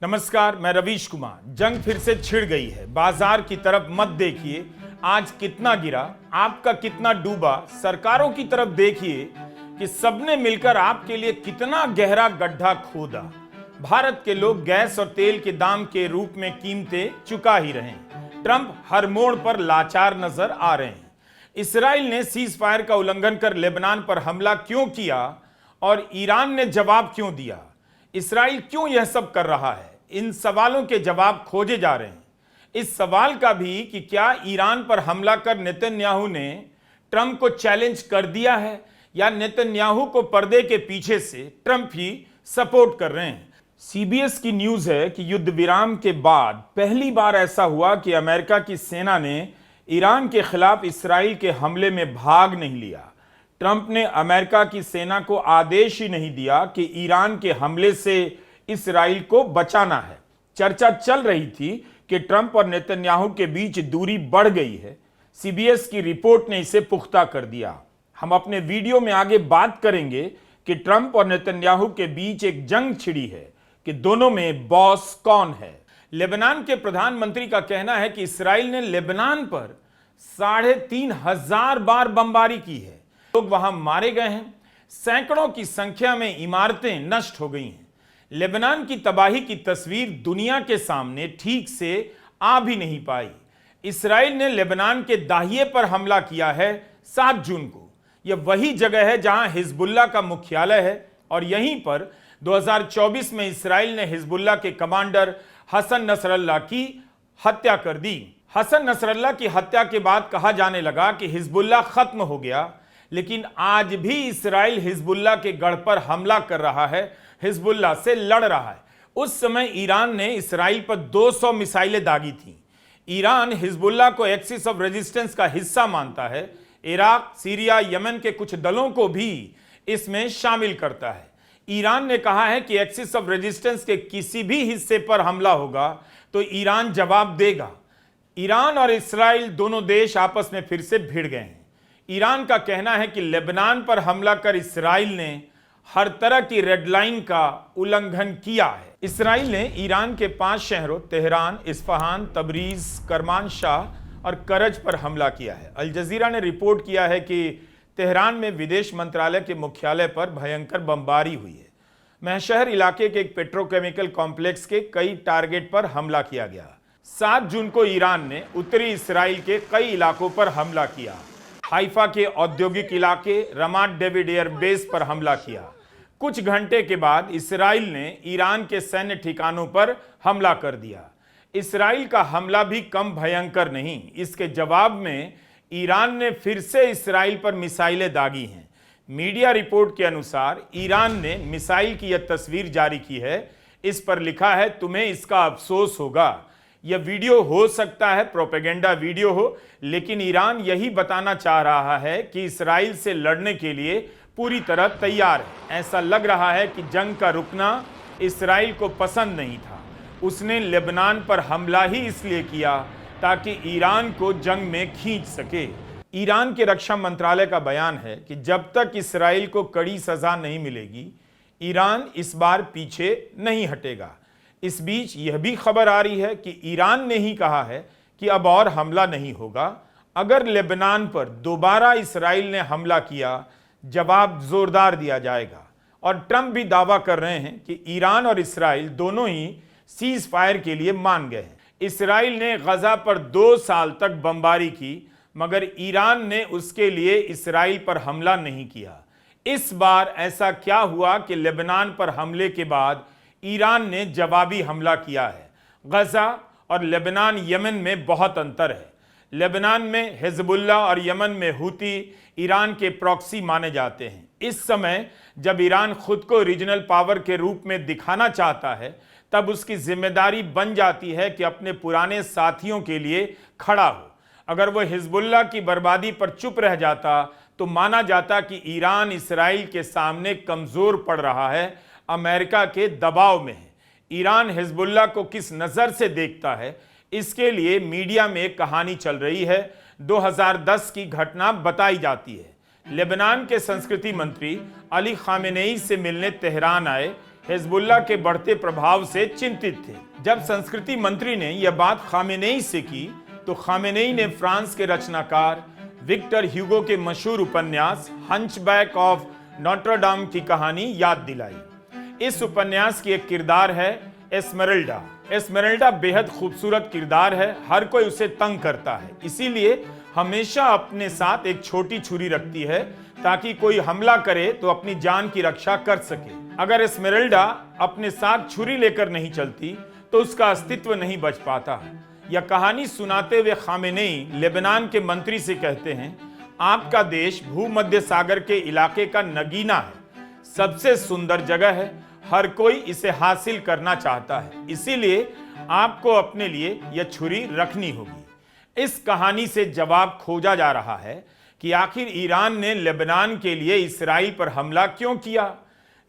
नमस्कार, मैं रवीश कुमार। जंग फिर से छिड़ गई है। बाजार की तरफ मत देखिए आज कितना गिरा, आपका कितना डूबा। सरकारों की तरफ देखिए कि सबने मिलकर आपके लिए कितना गहरा गड्ढा खोदा। भारत के लोग गैस और तेल के दाम के रूप में कीमतें चुका ही रहे हैं। ट्रंप हर मोड़ पर लाचार नजर आ रहे हैं। इसराइल ने सीज फायर का उल्लंघन कर लेबनान पर हमला क्यों किया और ईरान ने जवाब क्यों दिया? इसराइल क्यों यह सब कर रहा है? इन सवालों के जवाब खोजे जा रहे हैं। इस सवाल का भी कि क्या ईरान पर हमला कर नेतन्याहू ने ट्रंप को चैलेंज कर दिया है या नेतन्याहू को पर्दे के पीछे से ट्रंप ही सपोर्ट कर रहे हैं। सीबीएस की न्यूज है कि युद्ध विराम के बाद पहली बार ऐसा हुआ कि अमेरिका की सेना ने ईरान के खिलाफ इसराइल के हमले में भाग नहीं लिया। ट्रंप ने अमेरिका की सेना को आदेश ही नहीं दिया कि ईरान के हमले से इसराइल को बचाना है। चर्चा चल रही थी कि ट्रंप और नेतन्याहू के बीच दूरी बढ़ गई है। सीबीएस की रिपोर्ट ने इसे पुख्ता कर दिया। हम अपने वीडियो में आगे बात करेंगे कि ट्रंप और नेतन्याहू के बीच एक जंग छिड़ी है कि दोनों में बॉस कौन है। लेबनान के प्रधानमंत्री का कहना है कि इसराइल ने लेबनान पर 3,500 बार बमबारी की है। लोग वहां मारे गए हैं। सैकड़ों की संख्या में इमारतें नष्ट हो गई हैं। लेबनान की तबाही की तस्वीर दुनिया के सामने ठीक से आ भी नहीं पाई। इसराइल ने लेबनान के दाहिए पर हमला किया है 7 जून को। यह वही जगह है जहां हिजबुल्लाह का मुख्यालय है और यहीं पर 2024 में इसराइल ने हिजबुल्लाह के कमांडर हसन नसरल्लाह की हत्या कर दी। हसन नसरल्लाह की हत्या के बाद कहा जाने लगा कि हिजबुल्लाह खत्म हो गया, लेकिन आज भी इसराइल हिजबुल्लाह के गढ़ पर हमला कर रहा है, हिजबुल्लाह से लड़ रहा है। उस समय ईरान ने इसराइल पर 200 मिसाइलें दागी थीं। ईरान हिजबुल्लाह को एक्सिस ऑफ रेजिस्टेंस का हिस्सा मानता है। इराक, सीरिया, यमन के कुछ दलों को भी इसमें शामिल करता है। ईरान ने कहा है कि एक्सिस ऑफ रेजिस्टेंस के किसी भी हिस्से पर हमला होगा तो ईरान जवाब देगा। ईरान और इसराइल दोनों देश आपस में फिर से भिड़ गए हैं। ईरान का कहना है कि लेबनान पर हमला कर इसराइल ने हर तरह की रेड लाइन का उल्लंघन किया है। इसराइल ने ईरान के 5 शहरों तेहरान, इस्फहान, तबरीज, करमानशाह और करज पर हमला किया है। अल जजीरा ने रिपोर्ट किया है कि तेहरान में विदेश मंत्रालय के मुख्यालय पर भयंकर बमबारी हुई है। महशहर इलाके के एक पेट्रोकेमिकल कॉम्प्लेक्स के कई टारगेट पर हमला किया गया। 7 जून को ईरान ने उत्तरी इसराइल के कई इलाकों पर हमला किया। हाइफा के औद्योगिक इलाके रमात डेविड एयरबेस पर हमला किया। कुछ घंटे के बाद इसराइल ने ईरान के सैन्य ठिकानों पर हमला कर दिया। इसराइल का हमला भी कम भयंकर नहीं। इसके जवाब में ईरान ने फिर से इसराइल पर मिसाइलें दागी हैं। मीडिया रिपोर्ट के अनुसार ईरान ने मिसाइल की यह तस्वीर जारी की है। इस पर लिखा है, तुम्हें इसका अफसोस होगा। यह वीडियो हो सकता है प्रोपेगेंडा वीडियो हो, लेकिन ईरान यही बताना चाह रहा है कि इसराइल से लड़ने के लिए पूरी तरह तैयार है। ऐसा लग रहा है कि जंग का रुकना इसराइल को पसंद नहीं था। उसने लेबनान पर हमला ही इसलिए किया ताकि ईरान को जंग में खींच सके। ईरान के रक्षा मंत्रालय का बयान है कि जब तक इसराइल को कड़ी सजा नहीं मिलेगी, ईरान इस बार पीछे नहीं हटेगा। इस बीच यह भी खबर आ रही है कि ईरान ने ही कहा है कि अब और हमला नहीं होगा। अगर लेबनान पर दोबारा इसराइल ने हमला किया, जवाब जोरदार दिया जाएगा। और ट्रंप भी दावा कर रहे हैं कि ईरान और इसराइल दोनों ही सीज फायर के लिए मान गए हैं। इसराइल ने गजा पर 2 साल तक बमबारी की, मगर ईरान ने उसके लिए इसराइल पर हमला नहीं किया। इस बार ऐसा क्या हुआ कि लेबनान पर हमले के बाद ईरान ने जवाबी हमला किया है? गजा और लेबनान, यमन में बहुत अंतर है। लेबनान में हिजबुल्लाह और यमन में हुती ईरान के प्रॉक्सी माने जाते हैं। इस समय जब ईरान खुद को रीजनल पावर के रूप में दिखाना चाहता है, तब उसकी जिम्मेदारी बन जाती है कि अपने पुराने साथियों के लिए खड़ा हो। अगर वह हिजबुल्लाह की बर्बादी पर चुप रह जाता तो माना जाता कि ईरान इसराइल के सामने कमजोर पड़ रहा है, अमेरिका के दबाव में है। ईरान हिजबुल्लाह को किस नज़र से देखता है, इसके लिए मीडिया में एक कहानी चल रही है। 2010 की घटना बताई जाती है। लेबनान के संस्कृति मंत्री अली खामेनेई से मिलने तेहरान आए। हिजबुल्लाह के बढ़ते प्रभाव से चिंतित थे। जब संस्कृति मंत्री ने यह बात खामेनेई से की तो खामेनेई ने फ्रांस के रचनाकार विक्टर ह्यूगो के मशहूर उपन्यास हंचबैक ऑफ नोट्रोडाम की कहानी याद दिलाई। इस उपन्यास की एक किरदार है एस्मेराल्डा। एस्मेराल्डा बेहद खूबसूरत किरदार है, हर कोई उसे तंग करता है, इसीलिए हमेशा अपने साथ एक छोटी छुरी रखती है ताकि कोई हमला करे तो अपनी जान की रक्षा कर सके। अगर एस्मेराल्डा अपने साथ छुरी लेकर नहीं चलती तो उसका अस्तित्व नहीं बच पाता। यह कहानी सुनाते हुए खामेनेई लेबनान के मंत्री से कहते हैं, आपका देश भूमध्य सागर के इलाके का नगीना है, सबसे सुंदर जगह है, हर कोई इसे हासिल करना चाहता है, इसीलिए आपको अपने लिए यह छुरी रखनी होगी। इस कहानी से जवाब खोजा जा रहा है कि आखिर ईरान ने लेबनान के लिए इसराइल पर हमला क्यों किया।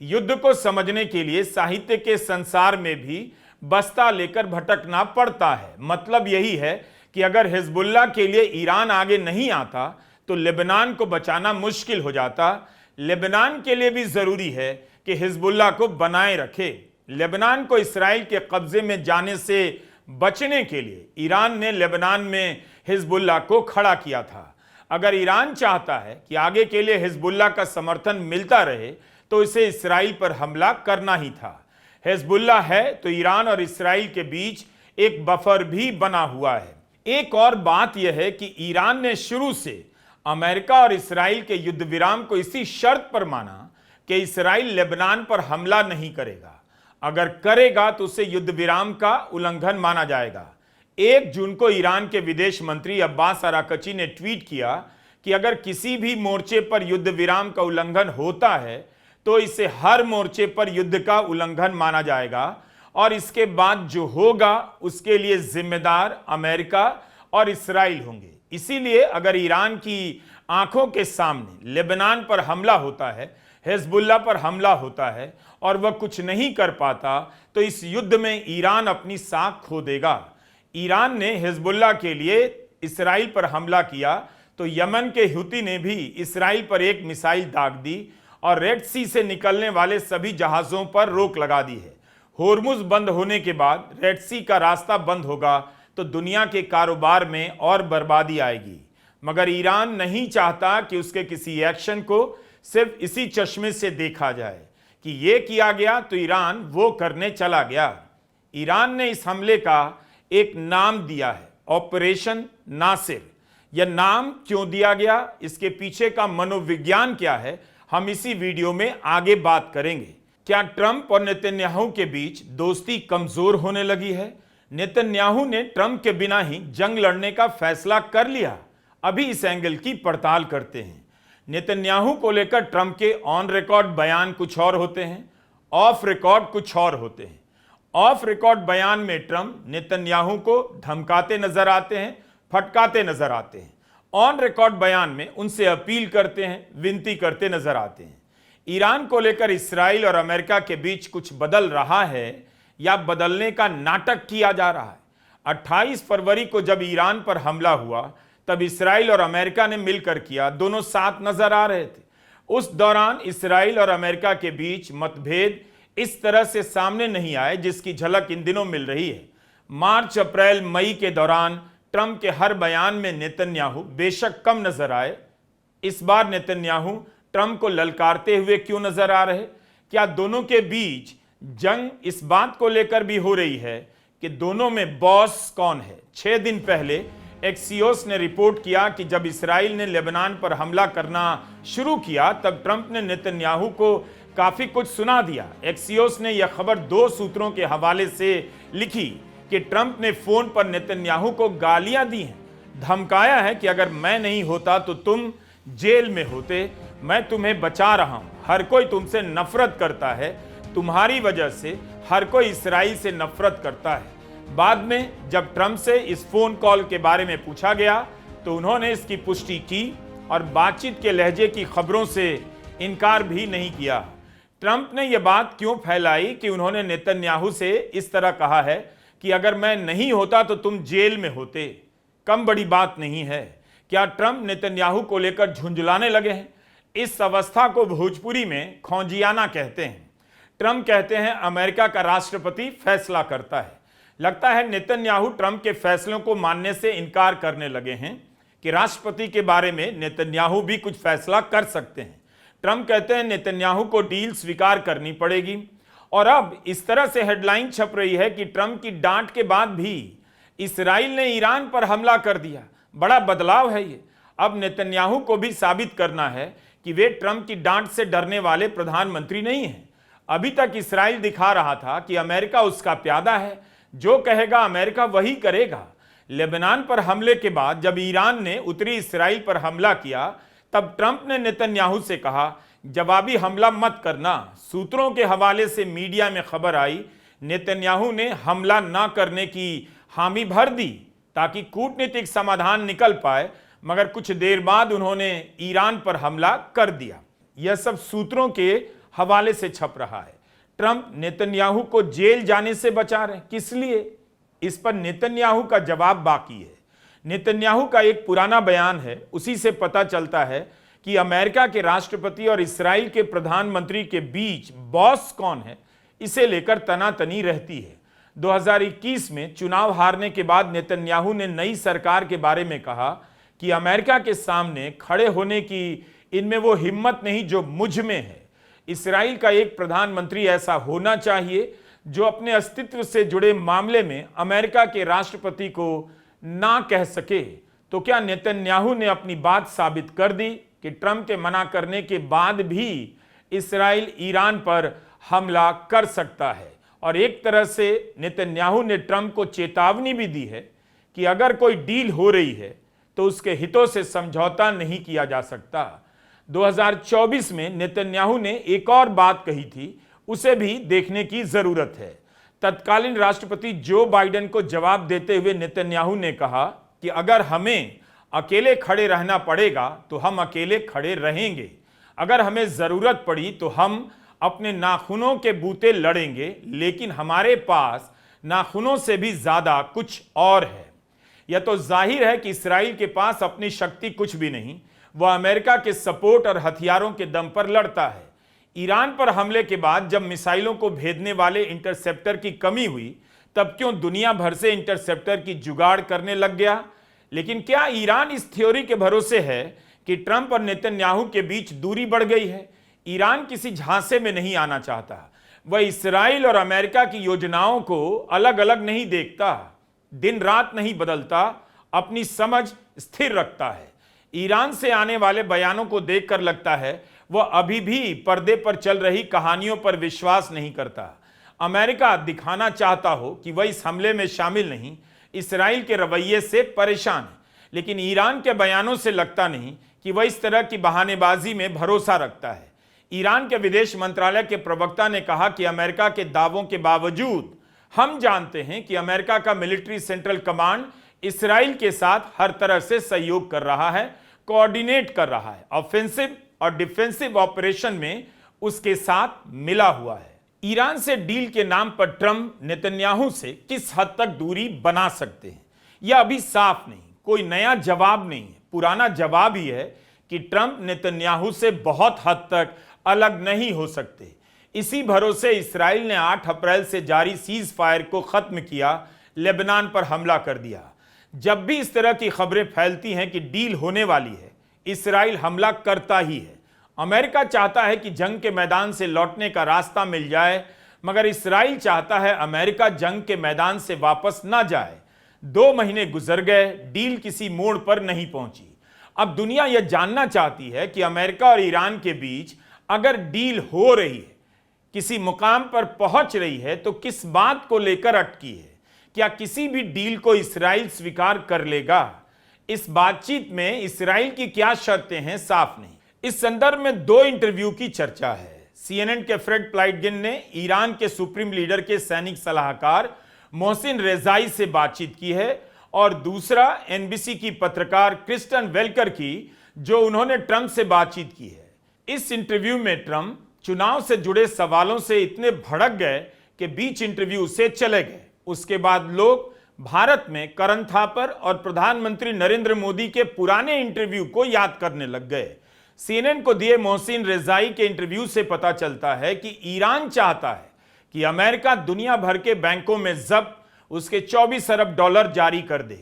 युद्ध को समझने के लिए साहित्य के संसार में भी बस्ता लेकर भटकना पड़ता है। मतलब यही है कि अगर हिजबुल्लाह के लिए ईरान आगे नहीं आता तो लेबनान को बचाना मुश्किल हो जाता। लेबनान के लिए भी जरूरी है कि हिजबुल्लाह को बनाए रखे। लेबनान को इसराइल के कब्जे में जाने से बचने के लिए ईरान ने लेबनान में हिजबुल्लाह को खड़ा किया था। अगर ईरान चाहता है कि आगे के लिए हिजबुल्लाह का समर्थन मिलता रहे तो इसे इसराइल पर हमला करना ही था। हिजबुल्लाह है तो ईरान और इसराइल के बीच एक बफर भी बना हुआ है। एक और बात यह है कि ईरान ने शुरू से अमेरिका और इसराइल के युद्ध विराम को इसी शर्त पर माना कि इसराइल लेबनान पर हमला नहीं करेगा। अगर करेगा तो उसे युद्ध विराम का उल्लंघन माना जाएगा। 1 जून को ईरान के विदेश मंत्री अब्बास अराकची ने ट्वीट किया कि अगर किसी भी मोर्चे पर युद्ध विराम का उल्लंघन होता है तो इसे हर मोर्चे पर युद्ध का उल्लंघन माना जाएगा और इसके बाद जो होगा उसके लिए जिम्मेदार अमेरिका और इसराइल होंगे। इसीलिए अगर ईरान की आंखों के सामने लेबनान पर हमला होता है, हिजबुल्लाह पर हमला होता है और वह कुछ नहीं कर पाता तो इस युद्ध में ईरान अपनी साख खो देगा। ईरान ने हिजबुल्लाह के लिए इसराइल पर हमला किया तो यमन के हुती ने भी इसराइल पर एक मिसाइल दाग दी और रेड सी से निकलने वाले सभी जहाजों पर रोक लगा दी है। होर्मुज बंद होने के बाद रेड सी का रास्ता बंद होगा तो दुनिया के कारोबार में और बर्बादी आएगी। मगर ईरान नहीं चाहता कि उसके किसी एक्शन को सिर्फ इसी चश्मे से देखा जाए कि यह किया गया तो ईरान वो करने चला गया। ईरान ने इस हमले का एक नाम दिया है, ऑपरेशन नासिर। यह नाम क्यों दिया गया, इसके पीछे का मनोविज्ञान क्या है, हम इसी वीडियो में आगे बात करेंगे। क्या ट्रंप और नेतन्याहू के बीच दोस्ती कमजोर होने लगी है? नेतन्याहू ने ट्रंप के बिना ही जंग लड़ने का फैसला कर लिया। अभी इस एंगल की पड़ताल करते हैं। नेतन्याहू को लेकर ट्रंप के ऑन रिकॉर्ड बयान कुछ और होते हैं, ऑफ रिकॉर्ड कुछ और होते हैं। ऑफ रिकॉर्ड बयान में ट्रंप नेतन्याहू को धमकाते नजर आते हैं, फटकाते नजर आते हैं। ऑन रिकॉर्ड बयान में उनसे अपील करते हैं, विनती करते नजर आते हैं। ईरान को लेकर इसराइल और अमेरिका के बीच कुछ बदल रहा है या बदलने का नाटक किया जा रहा है। 28 फरवरी को जब ईरान पर हमला हुआ तब इसराइल और अमेरिका ने मिलकर किया, दोनों साथ नजर आ रहे थे। उस दौरान इसराइल और अमेरिका के बीच मतभेद इस तरह से सामने नहीं आए जिसकी झलक इन दिनों मिल रही है। मार्च, अप्रैल, मई के दौरान ट्रंप के हर बयान में नेतन्याहू बेशक कम नजर आए। इस बार नेतन्याहू ट्रंप को ललकारते हुए क्यों नजर आ रहे? क्या दोनों के बीच जंग इस बात को लेकर भी हो रही है कि दोनों में बॉस कौन है? 6 दिन पहले एक्सियोस ने रिपोर्ट किया कि जब इसराइल ने लेबनान पर हमला करना शुरू किया तब ट्रंप ने नेतन्याहू को काफी कुछ सुना दिया। एक्सियोस ने यह खबर 2 सूत्रों के हवाले से लिखी कि ट्रंप ने फोन पर नेतन्याहू को गालियां दी हैं, धमकाया है कि अगर मैं नहीं होता तो तुम जेल में होते, मैं तुम्हें बचा रहा हूं, हर कोई तुमसे नफरत करता है, तुम्हारी वजह से हर कोई इसराइल से नफरत करता है। बाद में जब ट्रंप से इस फोन कॉल के बारे में पूछा गया तो उन्होंने इसकी पुष्टि की और बातचीत के लहजे की खबरों से इनकार भी नहीं किया। ट्रंप ने यह बात क्यों फैलाई कि उन्होंने नेतन्याहू से इस तरह कहा है कि अगर मैं नहीं होता तो तुम जेल में होते? कम बड़ी बात नहीं है। क्या ट्रंप नेतन्याहू को लेकर झुंझलाने लगे हैं? इस अवस्था को भोजपुरी में खौंजियाना कहते हैं। ट्रंप कहते हैं अमेरिका का राष्ट्रपति फैसला करता है। लगता है नेतन्याहू ट्रंप के फैसलों को मानने से इनकार करने लगे हैं कि राष्ट्रपति के बारे में नेतन्याहू भी कुछ फैसला कर सकते हैं। ट्रंप कहते हैं नेतन्याहू को डील स्वीकार करनी पड़ेगी। और अब इस तरह से हेडलाइन छप रही है कि ट्रंप की डांट के बाद भी इसराइल ने ईरान पर हमला कर दिया। बड़ा बदलाव है ये। अब नेतन्याहू को भी साबित करना है कि वे ट्रंप की डांट से डरने वाले प्रधानमंत्री नहीं हैं। अभी तक इसराइल दिखा रहा था कि अमेरिका उसका प्यादा है, जो कहेगा अमेरिका वही करेगा। लेबनान पर हमले के बाद जब ईरान ने उत्तरी इसराइल पर हमला किया, तब ट्रंप ने नेतन्याहू से कहा जवाबी हमला मत करना। सूत्रों के हवाले से मीडिया में खबर आई नेतन्याहू ने हमला न करने की हामी भर दी ताकि कूटनीतिक समाधान निकल पाए, मगर कुछ देर बाद उन्होंने ईरान पर हमला कर दिया। यह सब सूत्रों के हवाले से छप रहा है। ट्रंप नेतन्याहू को जेल जाने से बचा रहे, किस लिए? इस पर नेतन्याहू का जवाब बाकी है। नेतन्याहू का एक पुराना बयान है, उसी से पता चलता है कि अमेरिका के राष्ट्रपति और इस्राइल के प्रधानमंत्री के बीच बॉस कौन है, इसे लेकर तनातनी रहती है। 2021 में चुनाव हारने के बाद नेतन्याहू ने नई सरकार के बारे में कहा कि अमेरिका के सामने खड़े होने की इनमें वो हिम्मत नहीं जो मुझ में है। इस्राइल का एक प्रधानमंत्री ऐसा होना चाहिए जो अपने अस्तित्व से जुड़े मामले में अमेरिका के राष्ट्रपति को ना कह सके। तो क्या नेतन्याहू ने अपनी बात साबित कर दी कि ट्रंप के मना करने के बाद भी इस्राइल ईरान पर हमला कर सकता है? और एक तरह से नेतन्याहू ने ट्रंप को चेतावनी भी दी है कि अगर कोई डील हो रही है तो उसके हितों से समझौता नहीं किया जा सकता। 2024 में नेतन्याहू ने एक और बात कही थी, उसे भी देखने की जरूरत है। तत्कालीन राष्ट्रपति जो बाइडेन को जवाब देते हुए नेतन्याहू ने कहा कि अगर हमें अकेले खड़े रहना पड़ेगा तो हम अकेले खड़े रहेंगे। अगर हमें जरूरत पड़ी तो हम अपने नाखूनों के बूते लड़ेंगे, लेकिन हमारे पास नाखूनों से भी ज्यादा कुछ और है। यह तो जाहिर है कि इसराइल के पास अपनी शक्ति कुछ भी नहीं, वह अमेरिका के सपोर्ट और हथियारों के दम पर लड़ता है। ईरान पर हमले के बाद जब मिसाइलों को भेजने वाले इंटरसेप्टर की कमी हुई, तब क्यों दुनिया भर से इंटरसेप्टर की जुगाड़ करने लग गया? लेकिन क्या ईरान इस थ्योरी के भरोसे है कि ट्रंप और नेतन्याहू के बीच दूरी बढ़ गई है? ईरान किसी झांसे में नहीं आना चाहता। वह इसराइल और अमेरिका की योजनाओं को अलग अलग नहीं देखता, दिन रात नहीं बदलता, अपनी समझ स्थिर रखता है। ईरान से आने वाले बयानों को देखकर लगता है वह अभी भी पर्दे पर चल रही कहानियों पर विश्वास नहीं करता। अमेरिका दिखाना चाहता हो कि वह इस हमले में शामिल नहीं, इसराइल के रवैये से परेशान है, लेकिन ईरान के बयानों से लगता नहीं कि वह इस तरह की बहानेबाजी में भरोसा रखता है। ईरान के विदेश मंत्रालय के प्रवक्ता ने कहा कि अमेरिका के दावों के बावजूद हम जानते हैं कि अमेरिका का मिलिट्री सेंट्रल कमांड इसराइल के साथ हर तरह से सहयोग कर रहा है, कोऑर्डिनेट कर रहा है, ऑफेंसिव और डिफेंसिव ऑपरेशन में उसके साथ मिला हुआ है। ईरान से डील के नाम पर ट्रंप नेतन्याहू से किस हद तक दूरी बना सकते हैं, यह अभी साफ नहीं। कोई नया जवाब नहीं है, पुराना जवाब ही है कि ट्रंप नेतन्याहू से बहुत हद तक अलग नहीं हो सकते। इसी भरोसे इसराइल ने 8 अप्रैल से जारी सीज फायर को खत्म किया, लेबनान पर हमला कर दिया। जब भी इस तरह की खबरें फैलती हैं कि डील होने वाली है, इसराइल हमला करता ही है। अमेरिका चाहता है कि जंग के मैदान से लौटने का रास्ता मिल जाए, मगर इसराइल चाहता है अमेरिका जंग के मैदान से वापस ना जाए। 2 महीने गुजर गए, डील किसी मोड़ पर नहीं पहुंची। अब दुनिया यह जानना चाहती है कि अमेरिका और ईरान के बीच अगर डील हो रही है, किसी मुकाम पर पहुंच रही है, तो किस बात को लेकर अटकी है? क्या किसी भी डील को इसराइल स्वीकार कर लेगा? इस बातचीत में इसराइल की क्या शर्तें हैं, साफ नहीं। इस संदर्भ में 2 इंटरव्यू की चर्चा है। CNN के फ्रेड प्लाइटगिन ने ईरान के सुप्रीम लीडर के सैनिक सलाहकार मोहसिन रेजाई से बातचीत की है, और दूसरा NBC की पत्रकार क्रिस्टन वेलकर की, जो उन्होंने ट्रंप से बातचीत की है। इस इंटरव्यू में ट्रंप चुनाव से जुड़े सवालों से इतने भड़क गए कि बीच इंटरव्यू से चले गए। उसके बाद लोग भारत में करण थापर और प्रधानमंत्री नरेंद्र मोदी के पुराने इंटरव्यू को याद करने लग गए। सीएनएन को दिए मोहसिन रेजाई के इंटरव्यू से पता चलता है कि ईरान चाहता है कि अमेरिका दुनिया भर के बैंकों में जब्त उसके 24 अरब डॉलर जारी कर दे।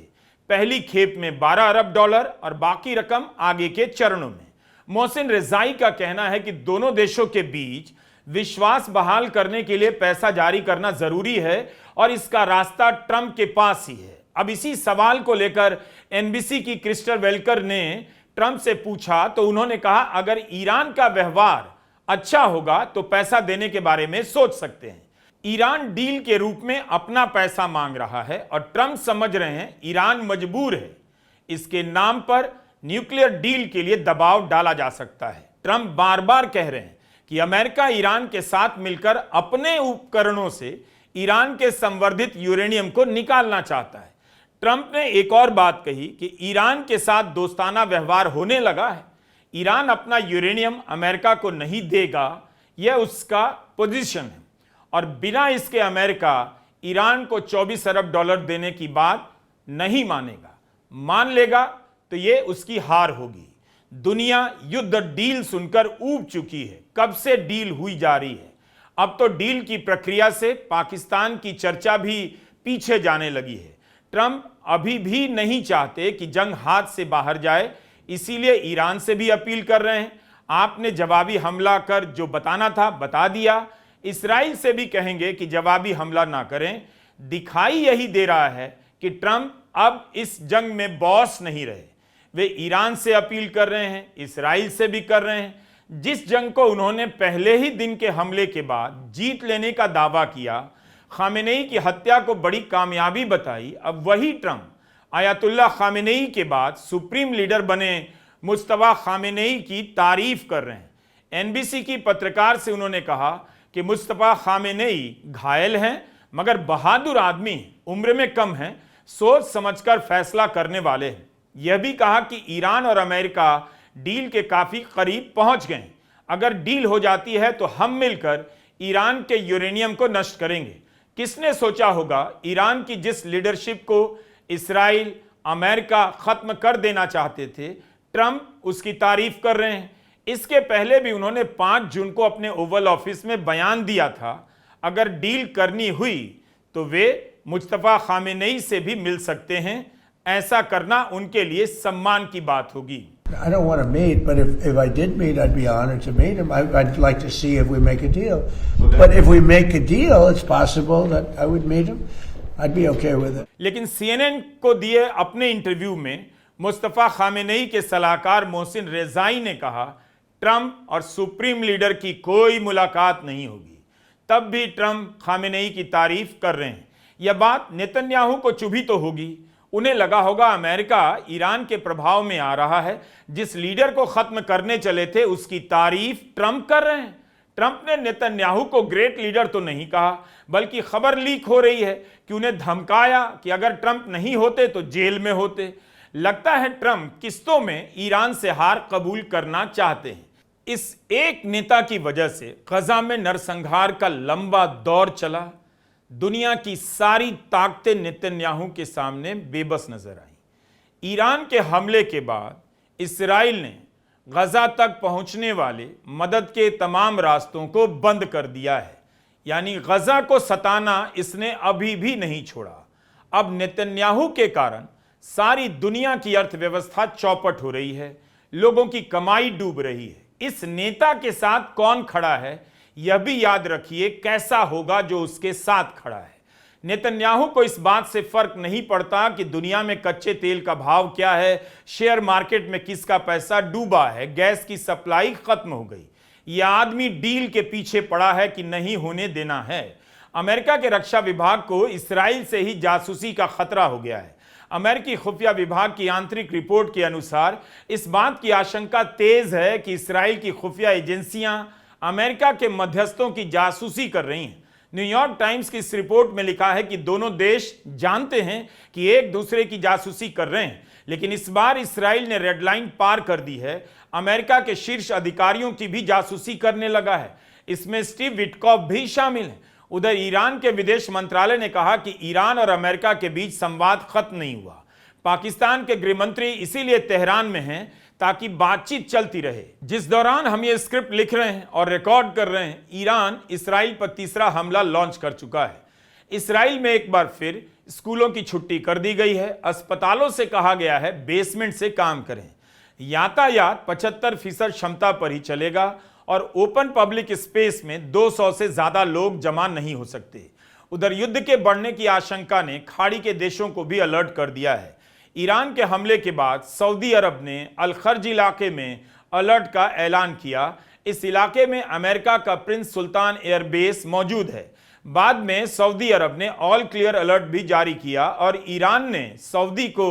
पहली खेप में 12 अरब डॉलर और बाकी रकम आगे के चरणों में। मोहसिन रेजाई का कहना है कि दोनों देशों के बीच विश्वास बहाल करने के लिए पैसा जारी करना जरूरी है और इसका रास्ता ट्रंप के पास ही है। अब इसी सवाल को लेकर एनबीसी की क्रिस्टल वेलकर ने ट्रंप से पूछा तो उन्होंने कहा, अगर ईरान का व्यवहार अच्छा होगा तो पैसा देने के बारे में सोच सकते हैं। ईरान डील के रूप में अपना पैसा मांग रहा है और ट्रंप समझ रहे हैं ईरान मजबूर है। इसके नाम पर न्यूक्लियर डील के लिए दबाव डाला जा सकता है। ट्रंप बार बार कह रहे हैं कि अमेरिका ईरान के साथ मिलकर अपने उपकरणों से ईरान के संवर्धित यूरेनियम को निकालना चाहता है। ट्रंप ने एक और बात कही कि ईरान के साथ दोस्ताना व्यवहार होने लगा है। ईरान अपना यूरेनियम अमेरिका को नहीं देगा, यह उसका पोजीशन है और बिना इसके अमेरिका ईरान को 24 अरब डॉलर देने की बात नहीं मानेगा। मान लेगा तो यह उसकी हार होगी। दुनिया युद्ध डील सुनकर ऊब चुकी है। कब से डील हुई जा रही है। अब तो डील की प्रक्रिया से पाकिस्तान की चर्चा भी पीछे जाने लगी है। ट्रंप अभी भी नहीं चाहते कि जंग हाथ से बाहर जाए, इसीलिए ईरान से भी अपील कर रहे हैं, आपने जवाबी हमला कर जो बताना था बता दिया। इस्राइल से भी कहेंगे कि जवाबी हमला ना करें। दिखाई यही दे रहा है कि ट्रंप अब इस जंग में बॉस नहीं रहे। वे ईरान से अपील कर रहे हैं, इस्राइल से भी कर रहे हैं। जिस जंग को उन्होंने पहले ही दिन के हमले के बाद जीत लेने का दावा किया, खामेनेई की हत्या को बड़ी कामयाबी बताई, अब वही ट्रंप आयतुल्लाह खामेनेई के बाद सुप्रीम लीडर बने मुस्तफा खामेनेई की तारीफ कर रहे हैं। एनबीसी की पत्रकार से उन्होंने कहा कि मुस्तफा खामेनेई घायल हैं मगर बहादुर आदमी, उम्र में कम हैं, सोच समझकर फैसला करने वाले हैं। यह भी कहा कि ईरान और अमेरिका डील के काफी करीब पहुंच गए। अगर डील हो जाती है तो हम मिलकर ईरान के यूरेनियम को नष्ट करेंगे। किसने सोचा होगा ईरान की जिस लीडरशिप को इस्राइल अमेरिका खत्म कर देना चाहते थे, ट्रंप उसकी तारीफ कर रहे हैं। इसके पहले भी उन्होंने 5 जून को अपने ओवल ऑफिस में बयान दिया था, अगर डील करनी हुई तो वे मुस्तफा खामेनेई से भी मिल सकते हैं। ऐसा करना उनके लिए सम्मान की बात होगी। I don't want to meet, but if I did meet, I'd be honored to meet him. I'd like to see if we make a deal. But if we make a deal, it's possible that I would meet him. I'd be okay with it. लेकिन CNN को दिए अपने interview में Mustafa Khamenei के सलाहकार Mohsin Rezaei ने कहा, Trump और सुप्रीम लीडर की कोई मुलाकात नहीं होगी। तब भी ट्रंप खामेनेई की तारीफ कर रहे हैं। यह बात नेतन्याहू को चुभी तो होगी। उन्हें लगा होगा अमेरिका ईरान के प्रभाव में आ रहा है, जिस लीडर को खत्म करने चले थे उसकी तारीफ ट्रंप कर रहे हैं। ट्रंप ने नेतन्याहू को ग्रेट लीडर तो नहीं कहा, बल्कि खबर लीक हो रही है कि उन्हें धमकाया कि अगर ट्रंप नहीं होते तो जेल में होते। लगता है ट्रंप किस्तों में ईरान से हार कबूल करना चाहते हैं। इस एक नेता की वजह से गजा में नरसंहार का लंबा दौर चला। दुनिया की सारी ताकतें नेतन्याहू के सामने बेबस नजर आई। ईरान के हमले के बाद इस्राइल ने गजा तक पहुंचने वाले मदद के तमाम रास्तों को बंद कर दिया है, यानी गजा को सताना इसने अभी भी नहीं छोड़ा। अब नेतन्याहू के कारण सारी दुनिया की अर्थव्यवस्था चौपट हो रही है, लोगों की कमाई डूब रही है। इस नेता के साथ कौन खड़ा है यह भी याद रखिए, कैसा होगा जो उसके साथ खड़ा है। नेतन्याहू को इस बात से फर्क नहीं पड़ता कि दुनिया में कच्चे तेल का भाव क्या है, शेयर मार्केट में किसका पैसा डूबा है, गैस की सप्लाई खत्म हो गई। यह आदमी डील के पीछे पड़ा है कि नहीं होने देना है। अमेरिका के रक्षा विभाग को इस्राइल से ही जासूसी का खतरा हो गया है। अमेरिकी खुफिया विभाग की आंतरिक रिपोर्ट के अनुसार इस बात की आशंका तेज है कि इस्राइल की खुफिया एजेंसियां अमेरिका के मध्यस्थों की जासूसी कर रही हैं। न्यूयॉर्क टाइम्स की इस रिपोर्ट में लिखा है कि दोनों देश जानते हैं कि एक दूसरे की जासूसी कर रहे हैं, लेकिन इस बार इस्राइल ने रेड लाइन पार कर दी है। अमेरिका के शीर्ष अधिकारियों की भी जासूसी करने लगा है। इसमें स्टीव विटकॉफ भी शामिल है। उधर ईरान के विदेश मंत्रालय ने कहा कि ईरान और अमेरिका के बीच संवाद खत्म नहीं हुआ। पाकिस्तान के गृह मंत्री इसीलिए तेहरान में हैं ताकि बातचीत चलती रहे। जिस दौरान हम ये स्क्रिप्ट लिख रहे हैं और रिकॉर्ड कर रहे हैं, ईरान इसराइल पर तीसरा हमला लॉन्च कर चुका है। इसराइल में एक बार फिर स्कूलों की छुट्टी कर दी गई है। अस्पतालों से कहा गया है बेसमेंट से काम करें। यातायात 75% क्षमता पर ही चलेगा और ओपन पब्लिक स्पेस में 200 से ज्यादा लोग जमा नहीं हो सकते। उधर युद्ध के बढ़ने की आशंका ने खाड़ी के देशों को भी अलर्ट कर दिया है। ईरान के हमले के बाद सऊदी अरब ने अल खर्ज इलाके में अलर्ट का ऐलान किया। इस इलाके में अमेरिका का प्रिंस सुल्तान एयरबेस मौजूद है। बाद में सऊदी अरब ने ऑल क्लियर अलर्ट भी जारी किया और ईरान ने सऊदी को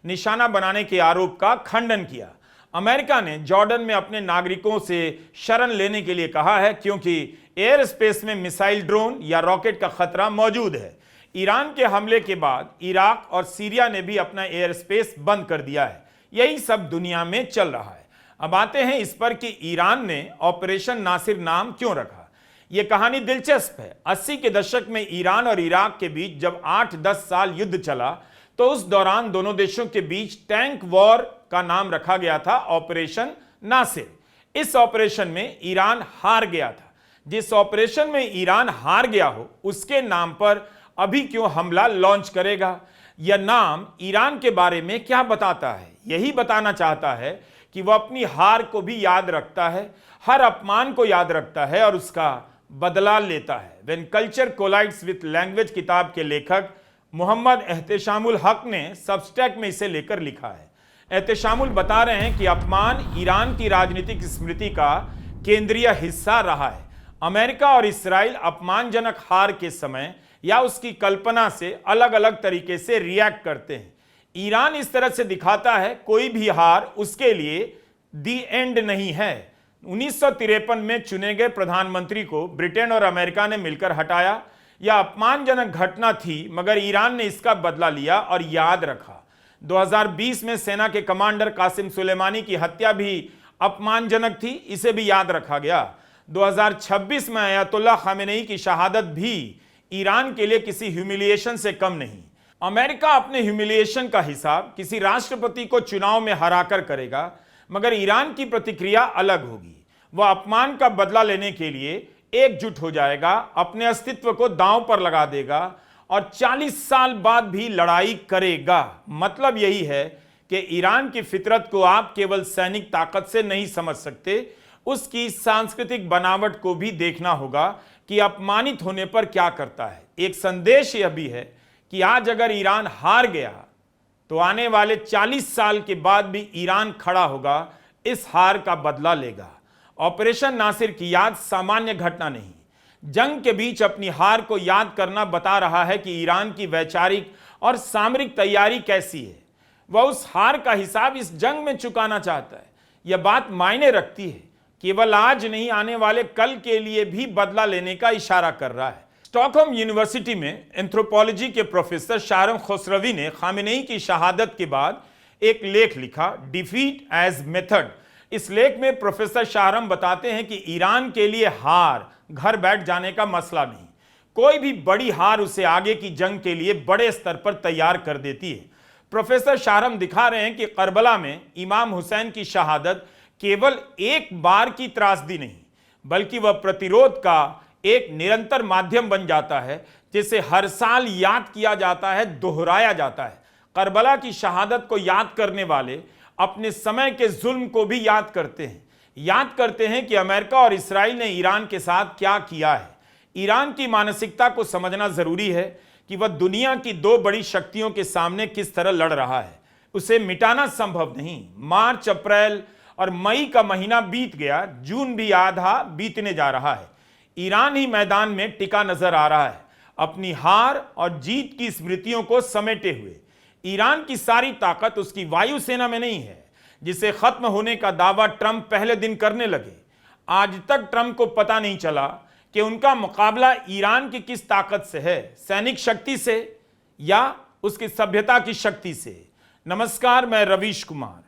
निशाना बनाने के आरोप का खंडन किया। अमेरिका ने जॉर्डन में अपने नागरिकों से शरण लेने के लिए कहा है क्योंकि एयर स्पेस में मिसाइल, ड्रोन या रॉकेट का खतरा मौजूद है। ईरान के हमले के बाद इराक और सीरिया ने भी अपना एयर स्पेस बंद कर दिया है। यही सब दुनिया में चल रहा है। अब आते हैं इस पर कि ईरान ने ऑपरेशन नासिर नाम क्यों रखा। यह कहानी दिलचस्प है। 80 के दशक में ईरान और इराक के बीच जब 8-10 साल युद्ध चला तो उस दौरान दोनों देशों के बीच टैंक वॉर का नाम रखा गया था ऑपरेशन नासिर। इस ऑपरेशन में ईरान हार गया था। जिस ऑपरेशन में ईरान हार गया हो उसके नाम पर अभी क्यों हमला लॉन्च करेगा। यह नाम ईरान के बारे में क्या बताता है? यही बताना चाहता है कि वह अपनी हार को भी याद रखता है, हर अपमान को याद रखता है और उसका बदला लेता है। When culture collides with language किताब के लेखक मोहम्मद एहतेशामुल हक ने सबस्टैक में इसे लेकर लिखा है। एहतेशामुल बता रहे हैं कि अपमान ईरान की राजनीतिक स्मृति का केंद्रीय हिस्सा रहा है। अमेरिका और इसराइल अपमानजनक हार के समय या उसकी कल्पना से अलग अलग तरीके से रिएक्ट करते हैं। ईरान इस तरह से दिखाता है कोई भी हार उसके लिए दी एंड नहीं है। 1953 में चुने गए प्रधानमंत्री को ब्रिटेन और अमेरिका ने मिलकर हटाया। यह अपमानजनक घटना थी मगर ईरान ने इसका बदला लिया और याद रखा। 2020 में सेना के कमांडर कासिम सुलेमानी की हत्या भी अपमानजनक थी, इसे भी याद रखा गया। 2026 में अयतुल्लाह खामेनेई की शहादत भी ईरान के लिए किसी ह्यूमिलिएशन से कम नहीं। अमेरिका अपने ह्यूमिलिएशन का हिसाब किसी राष्ट्रपति को चुनाव में हराकर करेगा मगर ईरान की प्रतिक्रिया अलग होगी। वह अपमान का बदला लेने के लिए एकजुट हो जाएगा, अपने अस्तित्व को दांव पर लगा देगा और 40 साल बाद भी लड़ाई करेगा। मतलब यही है कि ईरान की फितरत को आप केवल सैनिक ताकत से नहीं समझ सकते, उसकी सांस्कृतिक बनावट को भी देखना होगा कि अपमानित होने पर क्या करता है। एक संदेश यह भी है कि आज अगर ईरान हार गया तो आने वाले 40 साल के बाद भी ईरान खड़ा होगा, इस हार का बदला लेगा। ऑपरेशन नासिर की याद सामान्य घटना नहीं, जंग के बीच अपनी हार को याद करना बता रहा है कि ईरान की वैचारिक और सामरिक तैयारी कैसी है। वह उस हार का हिसाब इस जंग में चुकाना चाहता है। यह बात मायने रखती है, केवल आज नहीं आने वाले कल के लिए भी बदला लेने का इशारा कर रहा है। स्टॉकहोम यूनिवर्सिटी में एंथ्रोपोलॉजी के प्रोफेसर शारम खुसरवी ने खामेनेई की शहादत के बाद एक लेख लिखा, डिफीट एज मेथड। इस लेख में प्रोफेसर शारम बताते हैं कि ईरान के लिए हार घर बैठ जाने का मसला नहीं, कोई भी बड़ी हार उसे आगे की जंग के लिए बड़े स्तर पर तैयार कर देती है। प्रोफेसर शारम दिखा रहे हैं कि करबला में इमाम हुसैन की शहादत केवल एक बार की त्रासदी नहीं बल्कि वह प्रतिरोध का एक निरंतर माध्यम बन जाता है, जिसे हर साल याद किया जाता है, दोहराया जाता है। करबला की शहादत को याद करने वाले अपने समय के जुल्म को भी याद करते हैं कि अमेरिका और इसराइल ने ईरान के साथ क्या किया है। ईरान की मानसिकता को समझना जरूरी है कि वह दुनिया की दो बड़ी शक्तियों के सामने किस तरह लड़ रहा है। उसे मिटाना संभव नहीं। मार्च, अप्रैल और मई का महीना बीत गया, जून भी आधा बीतने जा रहा है। ईरान ही मैदान में टिका नजर आ रहा है, अपनी हार और जीत की स्मृतियों को समेटे हुए। ईरान की सारी ताकत उसकी वायुसेना में नहीं है, जिसे खत्म होने का दावा ट्रंप पहले दिन करने लगे। आज तक ट्रंप को पता नहीं चला कि उनका मुकाबला ईरान की किस ताकत से है, सैनिक शक्ति से या उसकी सभ्यता की शक्ति से। नमस्कार, मैं रवीश कुमार।